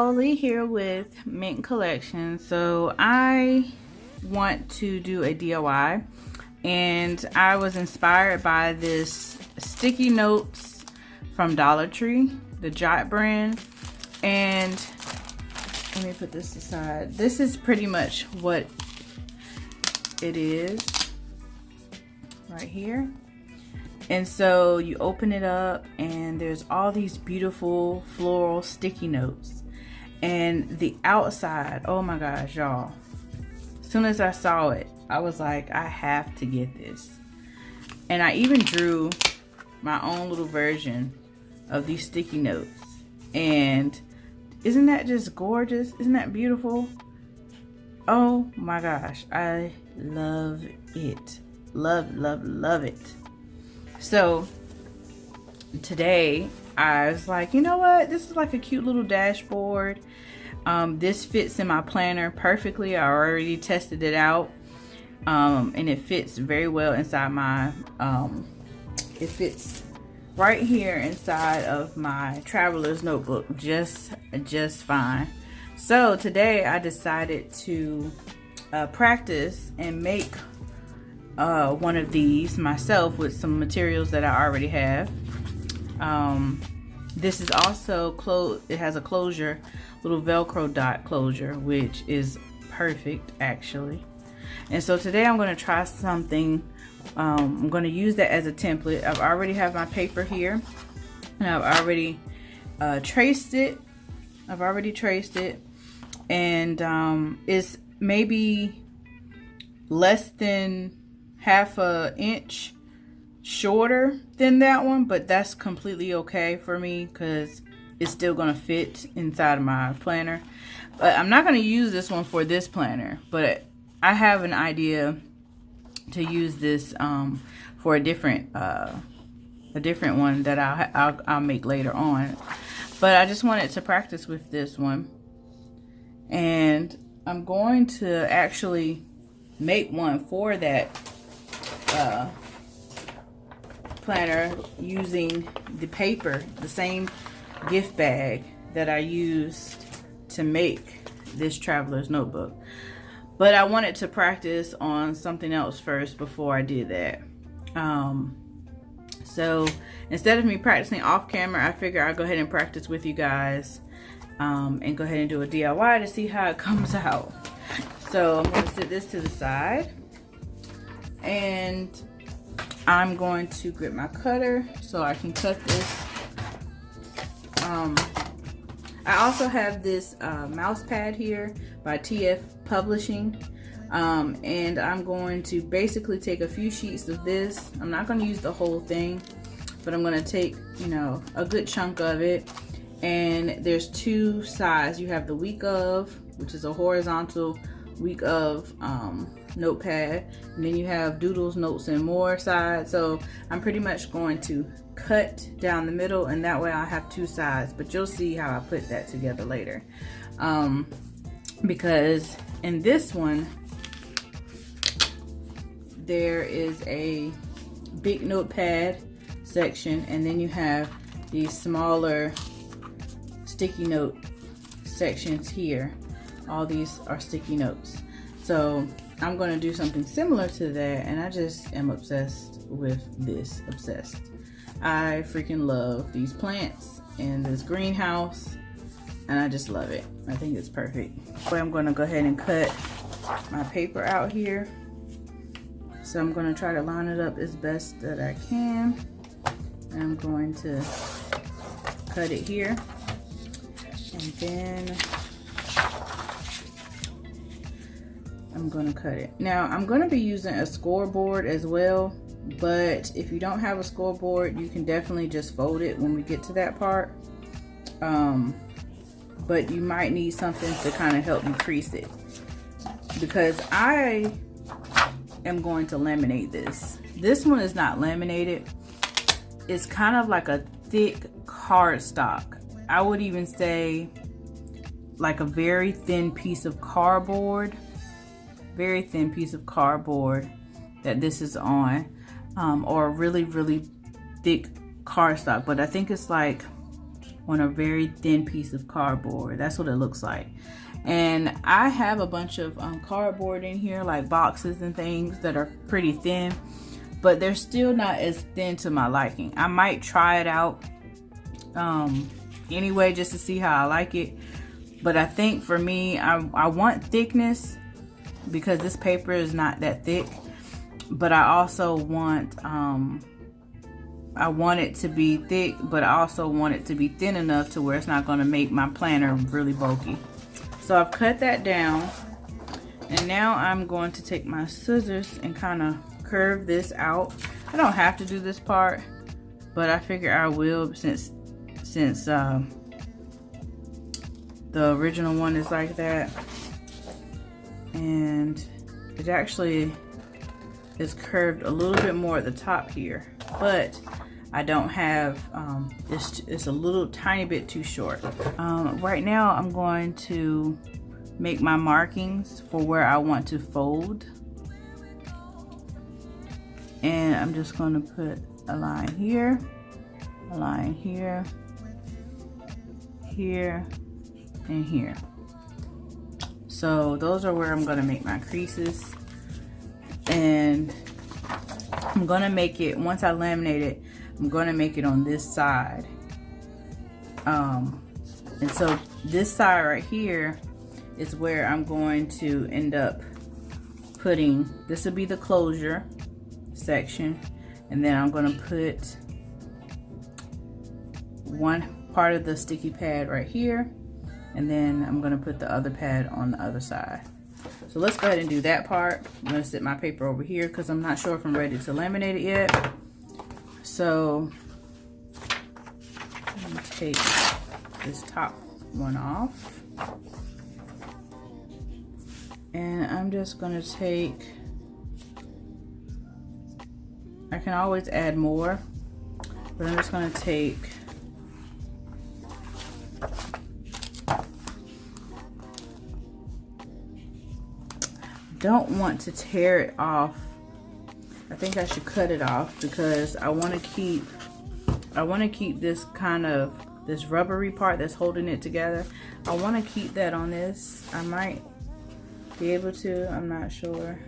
y'all, Lee here with Mint Collection. So I want to do a DIY, and I was inspired by this sticky notes from Dollar Tree, the Jot brand. And let me put this aside. This is pretty much what it is right here. And so you open it up and there's all these beautiful floral sticky notes. And the outside, oh my gosh, y'all. As soon as I saw it, I was like, I have to get this. And I even drew my own little version of these sticky notes. And isn't that just gorgeous? Isn't that beautiful? Oh my gosh, I love it. Love, love, love it. So today I was like, you know what? This is like a cute little dashboard. This fits in my planner perfectly. I already tested it out. And it fits very well inside my, it fits right here inside of my traveler's notebook just fine. So today I decided to practice and make one of these myself with some materials that I already have. This is also it has a closure, little Velcro dot closure, which is perfect actually. And so today I'm going to try something. I'm going to use that as a template. I've already have my paper here, and I've already traced it. And it's maybe less than half an inch shorter than that one, but that's completely okay for me because it's still gonna fit inside of my planner. But I'm not gonna use this one for this planner, but I have an idea to use this for a different one that I'll make later on. But I just wanted to practice with this one, and I'm going to actually make one for that planner using the paper, the same gift bag that I used to make this traveler's notebook. But I wanted to practice on something else first before I did that. So instead of me practicing off camera, I figure I'll go ahead and practice with you guys and go ahead and do a DIY to see how it comes out. So I'm going to set this to the side, and I'm going to grip my cutter so I can cut this. I also have this mouse pad here by TF Publishing, and I'm going to basically take a few sheets of this. I'm not going to use the whole thing, but I'm going to take, you know, a good chunk of it. And there's two sides. You have the week of, which is a horizontal week of notepad, and then you have doodles, notes, and more side. So I'm pretty much going to cut down the middle, and that way I'll have two sides, but you'll see how I put that together later. Because in this one there is a big notepad section, and then you have these smaller sticky note sections here. All these are sticky notes. So I'm going to do something similar to that, and I just am obsessed with this. Obsessed. I freaking love these plants and this greenhouse, and I just love it. I think it's perfect. So I'm going to go ahead and cut my paper out here. So I'm going to try to line it up as best that I can. And I'm going to cut it here, and then I'm going to cut it. Now I'm going to be using a scoreboard as well, but if you don't have a scoreboard, you can definitely just fold it when we get to that part. But you might need something to kind of help you crease it, because I am going to laminate this. This one is not laminated. It's kind of like a thick cardstock. I would even say like a very thin piece of cardboard. Very thin piece of cardboard that this is on, or a really thick cardstock. But I think it's like on a very thin piece of cardboard. That's what it looks like. And I have a bunch of cardboard in here, like boxes and things that are pretty thin, but they're still not as thin to my liking. I might try it out anyway, just to see how I like it. But I think for me, I want thickness because this paper is not that thick. But I also want, I want it to be thick, but I also want it to be thin enough to where it's not going to make my planner really bulky. So I've cut that down, and now I'm going to take my scissors and kind of curve this out. I don't have to do this part, but I figure I will since the original one is like that. And it actually is curved a little bit more at the top here, but I don't have, it's a little tiny bit too short. Right now I'm going to make my markings for where I want to fold. And I'm just going to put a line here, a line here, here, and here. So those are where I'm going to make my creases. And I'm going to make it, once I laminate it, I'm going to make it on this side. And so this side right here is where I'm going to end up putting, this will be the closure section, and then I'm going to put one part of the sticky pad right here, and then I'm going to put the other pad on the other side. So let's go ahead and do that part. I'm going to set my paper over here because I'm not sure if I'm ready to laminate it yet. So I'm going to take this top one off. And I'm just going to take, I can always add more, but I'm just going to take don't want to tear it off. I think I should cut it off because I want to keep this kind of, this rubbery part that's holding it together. I want to keep that on this. I might be able to, I'm not sure.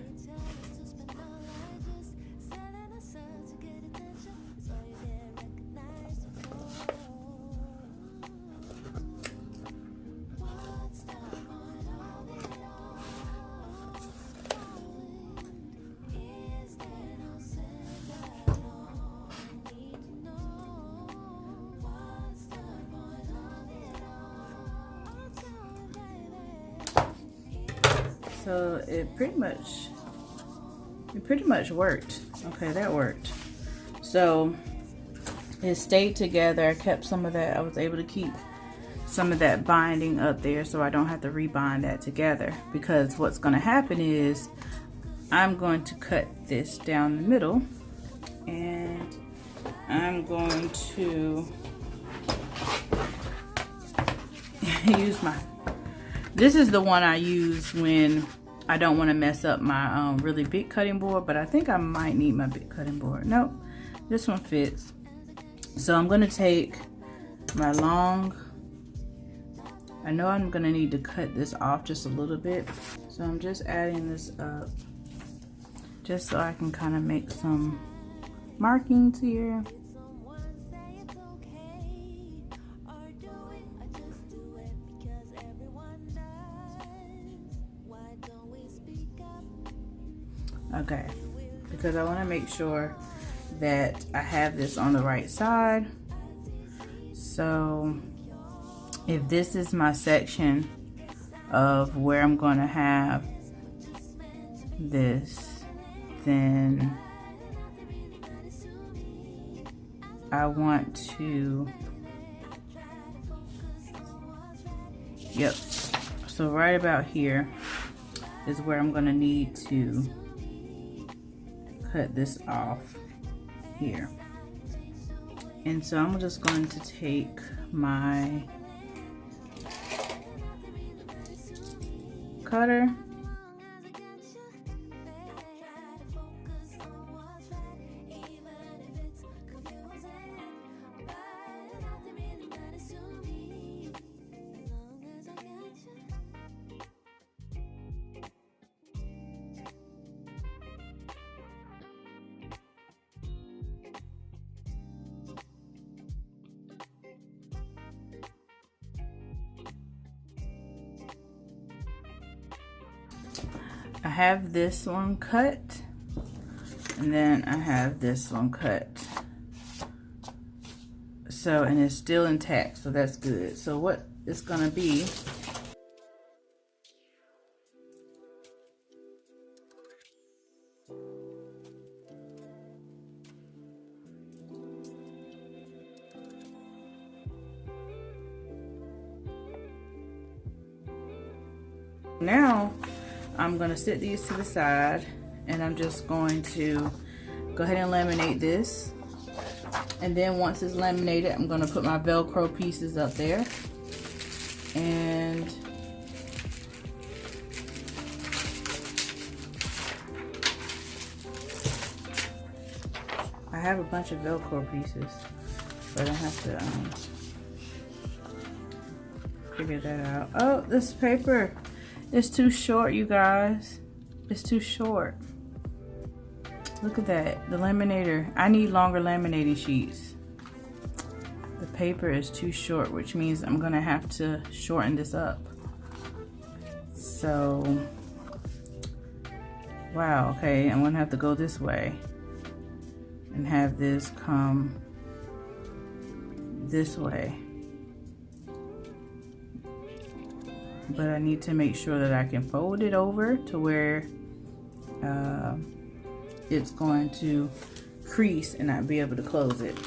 So it pretty much worked. Okay, that worked. So it stayed together. I kept some of that. I was able to keep some of that binding up there so I don't have to rebind that together, because what's going to happen is I'm going to cut this down the middle, and I'm going to use my, this is the one I use when I don't want to mess up my really big cutting board, but I think I might need my big cutting board. Nope, this one fits. So I'm going to take my long, I know I'm going to need to cut this off just a little bit. So I'm just adding this up just so I can kind of make some markings here. Okay, because I want to make sure that I have this on the right side. So if this is my section of where I'm going to have this, then I want to, yep, so right about here is where I'm going to need to cut this off here. And so I'm just going to take my cutter have this one cut, and then I have this one cut. So, and it's still intact, so that's good. So what it's gonna be, now I'm gonna set these to the side, and I'm just going to go ahead and laminate this. And then once it's laminated, I'm gonna put my Velcro pieces up there. And I have a bunch of Velcro pieces, but I have to figure that out. Oh, this paper is too short, you guys. It's too short. Look at that, the laminator. I need longer laminating sheets. The paper is too short, which means I'm gonna have to shorten this up. So, wow, okay, I'm gonna have to go this way and have this come this way. But I need to make sure that I can fold it over to where it's going to crease and not be able to close it.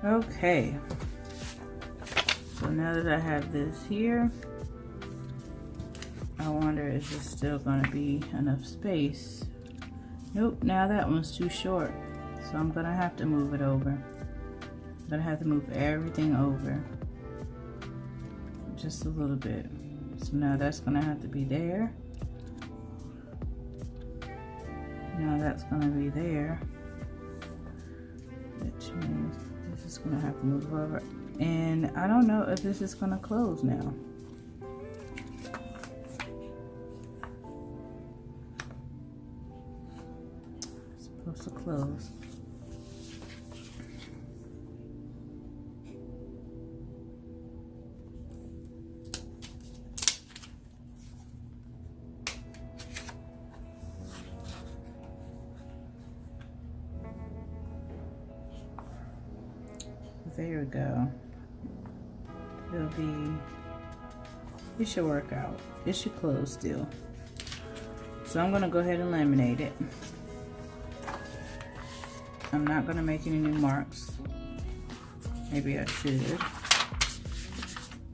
Okay, so now that I have this here, I wonder is this still gonna be enough space? Nope, now that one's too short, so I'm gonna have to move it over. I'm gonna have to move everything over just a little bit. So now that's gonna have to be there. Now that's gonna be there, which means this is gonna have to move over. And I don't know if this is gonna close now. It's supposed to close. There we go. It should work out. It should close still. So I'm gonna go ahead and laminate it. I'm not gonna make any new marks. Maybe I should,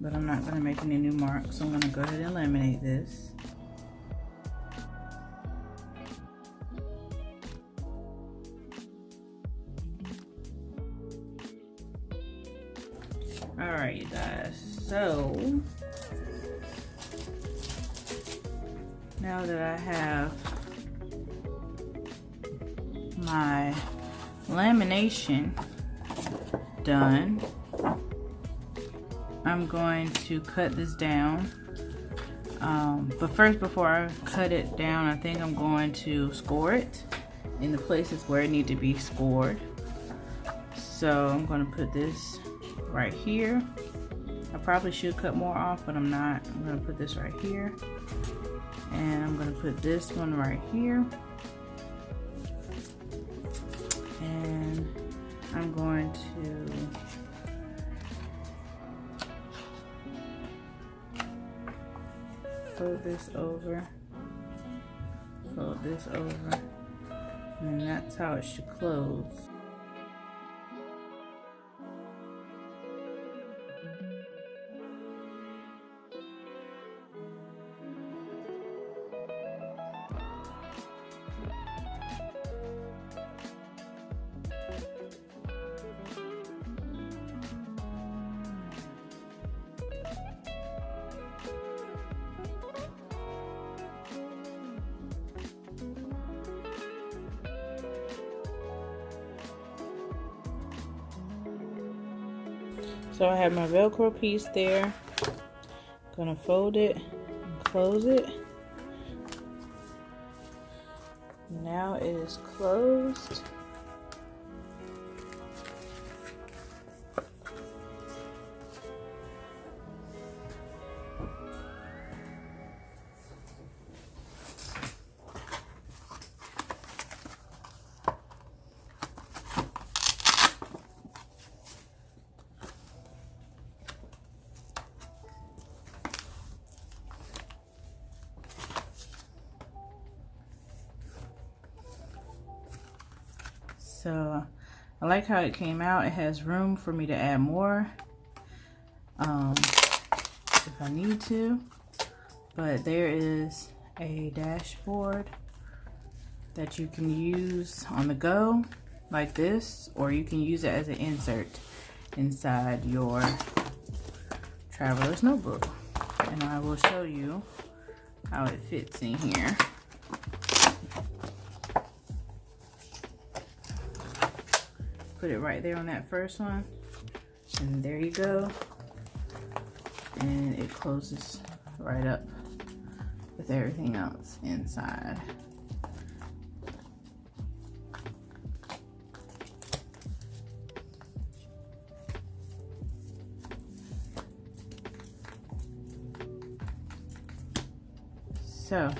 but I'm not gonna make any new marks. So I'm gonna go ahead and laminate this. Alright, you guys, so now that I have my lamination done, I'm going to cut this down. But first, before I cut it down, I think I'm going to score it in the places where it needs to be scored. So I'm going to put this right here. I probably should cut more off, but I'm not. I'm going to put this right here, and I'm going to put this one right here, and I'm going to fold this over, and that's how it should close. So I have my Velcro piece there. Gonna fold it and close it. Now it is closed. So I like how it came out. It has room for me to add more if I need to. But there is a dashboard that you can use on the go like this, or you can use it as an insert inside your traveler's notebook. And I will show you how it fits in here. Put it right there on that first one, and there you go. And it closes right up with everything else inside. So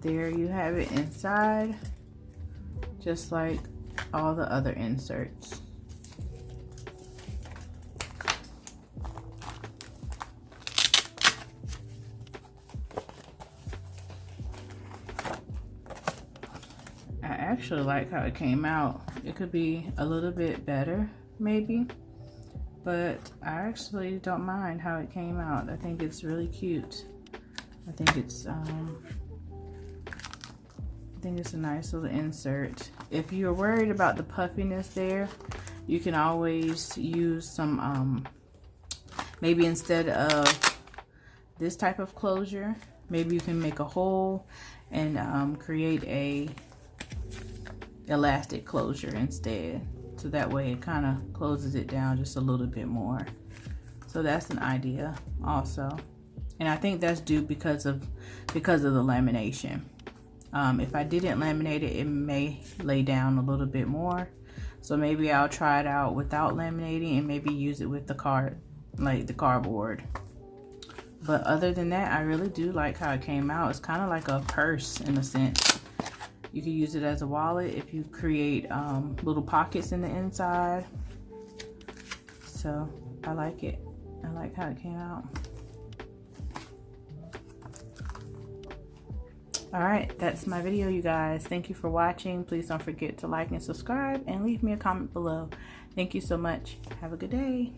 there you have it inside, just like all the other inserts. I actually like how it came out. It could be a little bit better maybe, but I actually don't mind how it came out. I think it's really cute. I think it's a nice little insert. If you're worried about the puffiness there, you can always use some, maybe instead of this type of closure, maybe you can make a hole and create a elastic closure instead. So that way it kind of closes it down just a little bit more. So that's an idea also. And I think that's due because of the lamination. If I didn't laminate it, it may lay down a little bit more. So maybe I'll try it out without laminating and maybe use it with the cardboard. But other than that, I really do like how it came out. It's kind of like a purse in a sense. You can use it as a wallet if you create little pockets in the inside. So I like it. I like how it came out. Alright, that's my video, you guys. Thank you for watching. Please don't forget to like and subscribe and leave me a comment below. Thank you so much. Have a good day.